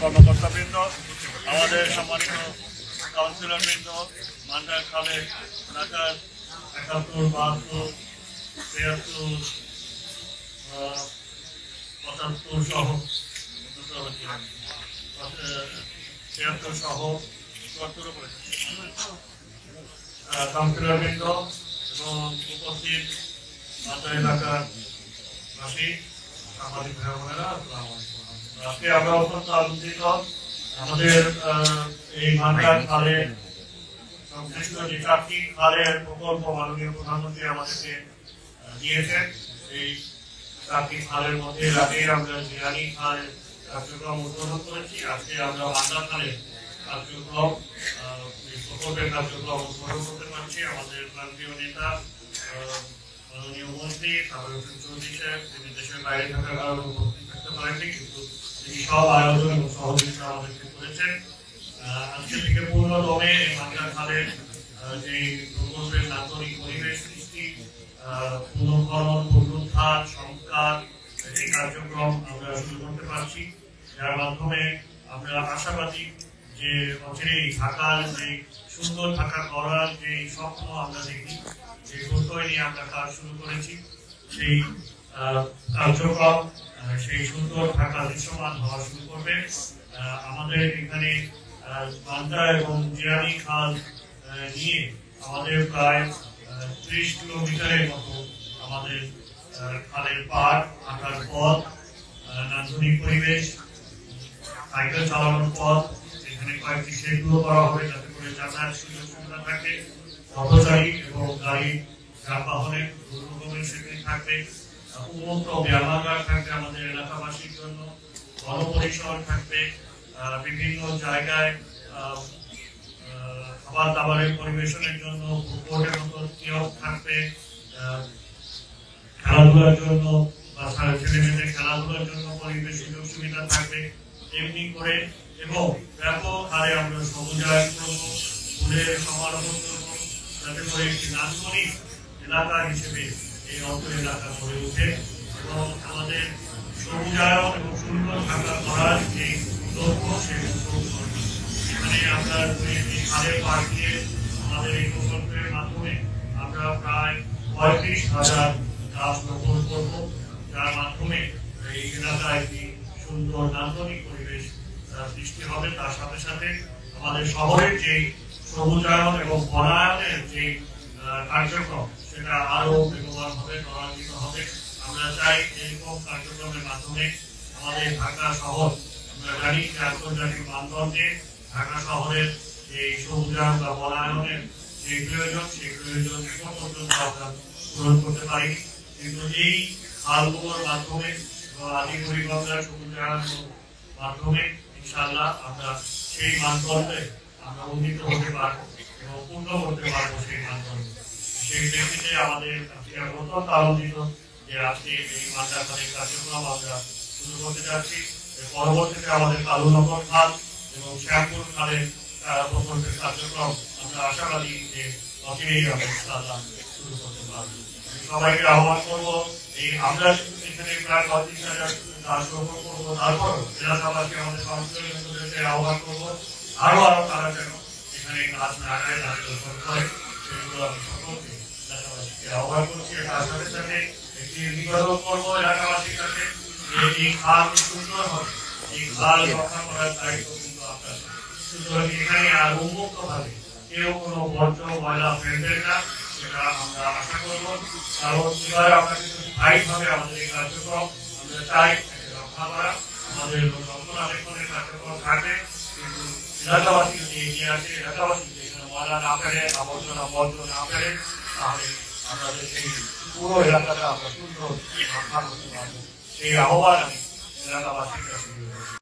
কর্মকর্তাবৃন্দ, আমাদের সম্মানিত কাউন্সিলরবৃন্দ, মান্ডার খালে এলাকার ৭১, ৭২, ৭৩, ৭৫ সহ ৭৩ সহ ৭৪ কাউন্সিলরবৃন্দ এবং উপস্থিত মান্ডা এলাকার বাসী, সাংবাদিক ভাই বোনেরা, আসসালামু আলাইকুম। আজকে আমরা অত্যন্ত আনন্দিত। আমাদের এই মান্ডার খালে সংশ্লিষ্ট যে 4টি খালের প্রকল্প মাননীয় প্রধানমন্ত্রী আমাদেরকে দিয়েছেন, এই 4টি খালের মধ্যে আগেই আমরা জিরানি খালের কার্যক্রম উদ্বোধন করেছি। আজকে আমরা মান্ডা খালের কার্যক্রম প্রকল্পের কার্যক্রম উদ্বোধন করতে পারছি। আমাদের প্রান্তীয় নেতা মাননীয় মন্ত্রী চৌধুরী সাহেব, তিনি দেশের বাইরে থাকার কারণে উপস্থিত থাকতে পারেননি, কিন্তু তিনি সব আয়োজন এবং সহযোগিতা আমাদেরকে করেছেন। আজকে থেকে পূর্ণদমে মান্ডা খালের যে প্রকল্পের নান্দনিক পরিবেশ সৃষ্টি, পুনঃখনন, পুনরুদ্ধার, সংস্কার, এই কার্যক্রম আমরা শুরু করতে পারছি, যার মাধ্যমে আমরা আশাবাদী যে অচিরেই ঢাকার যে সুন্দর ঢাকা করার যে স্বপ্ন আমরা দেখি, যে প্রত্যয় নিয়ে আমরা কাজ শুরু করেছি, সেই কার্যক্রম সেই সুন্দর ঢাকা দৃশ্যমান হওয়া শুরু করবে। আমাদের এখানে মান্ডা এবং জিরানি খাল নিয়ে আমাদের প্রায় 30 কিলোমিটারের মতো আমাদের খালের পাড়, হাঁটার পথ, নান্দনিক পরিবেশ, সাইকেল চালানোর পথ, এখানে কয়েকটি সেতুও করা হবে যাতে করে যাতায়াত সুযোগ সুবিধা থাকে, পথচারী এবং গাড়ি যানবাহনের দুর্গমের সেখানে থাকবে, উন্মুক্ত ব্যায়ামাগার থাকবে আমাদের এলাকাবাসীর জন্য, গণপরিসর থাকবে, বিভিন্ন জায়গায় খাবার দাবারের পরিবেশনের জন্য ফুডকোর্টের মতো কিয়স্ক থাকবে, খেলাধুলার জন্য বা ছেলে মেয়েদের খেলাধুলার জন্য পরিবেশ সুযোগ সুবিধা থাকবে এমনি করে, এবং ব্যাপক হারে আমরা সবুজায়ন করবো, ফুলের সমারোহ করবো, যাতে করে একটি নান্দনিক এলাকা হিসেবে এই অঞ্চল এলাকা গড়ে ওঠে এবং আমাদের সবুজায়ন এবং সুন্দর ঢাকা করার যে লক্ষ্য, সেই লক্ষ্য এখানে আমরা খালের পাড় দিয়ে আমাদের এই প্রকল্পের মাধ্যমে আমরা প্রায় ৩৫,০০০ গাছ রোপণ করবো, যার মাধ্যমে এই এলাকায় একটি সুন্দর নান্দনিক পরিবেশ সৃষ্টি হবে। তার সাথে সাথে আমাদের শহরের যে সবুজায়ন এবং বনায়নের যে কার্যক্রম, সেটা আরো বেগবান হবে, ত্বরান্বিত হবে। আমরা চাই এরকম কার্যক্রমের মাধ্যমে আমাদের ঢাকা শহর, আমরা জানি যে আন্তর্জাতিক মানদণ্ডে ঢাকা শহরের যে সবুজায়ন বা বনায়নের যে প্রয়োজন, সেই প্রয়োজন এখন পর্যন্ত আমরা পূরণ করতে পারিনি, কিন্তু এই খালগুলোর মাধ্যমে আদি পরিগঙ্গার সবুজায়নের মাধ্যমে ইনশাআল্লাহ আমরা সেই মানদণ্ডে আমরা উন্নীত হতে পারবো এবং পূর্ণ করতে পারবো সেই মানদণ্ড। সেই প্রেক্ষিতে আমাদের অত্যন্ত আনন্দিত যে আজকে এই মান্ডা খালের কার্যক্রম আমরা শুরু করতে যাচ্ছি। পরবর্তীতে আমাদের কালুনগর খাল এবং শ্যামপুর খালের প্রকল্পের কার্যক্রম আমরা আশাবাদী যে অচিরেই আমরা ইনশাআল্লাহ শুরু করতে পারবো। সবাইকে আহ্বান করবো, এই আমরা এখানে প্রায় ৩৫,০০০ গাছ রোপণ করবো, তারপর এলাকাবাসী আমাদের কাউন্সিলরদেরকে আহ্বান করবো আরো তারা যেন এখানে গাছ লাগায়, গাছ রোপণ করে, সেগুলো আমি সকলকে এলাকাবাসীকে আহ্বান করছি। তার সাথে সাথে একটি নিবেদন করবো এলাকাবাসীর কাছে যে এই খাল সুন্দর হবে, এই খাল রক্ষা করার দায়িত্ব কিন্তু আপনার। সুতরাং এখানে আর উন্মুক্ত ভাবে কেউ কোনো বর্জ্য ময়লা ফেলবেন না, সেটা আমরা আশা করবো। কারণ এবার আমরা কিন্তু স্থায়ীভাবে আমাদের এই কার্যক্রম আমরা চাই রক্ষা করা, আমাদের রক্ষণাবেক্ষণের কার্যক্রম থাকবে, কিন্তু এলাকাবাসী যদি এগিয়ে আসে, এলাকাবাসী যদি এখানে ময়লা না ফেলে, আবর্জনা বর্জ্য না ফেলে, তাহলে আমাদের সেই পুরো এলাকাটা আমরা সুন্দর রক্ষা করতে পারবো। সেই আহ্বান আমি এলাকাবাসীর কাছে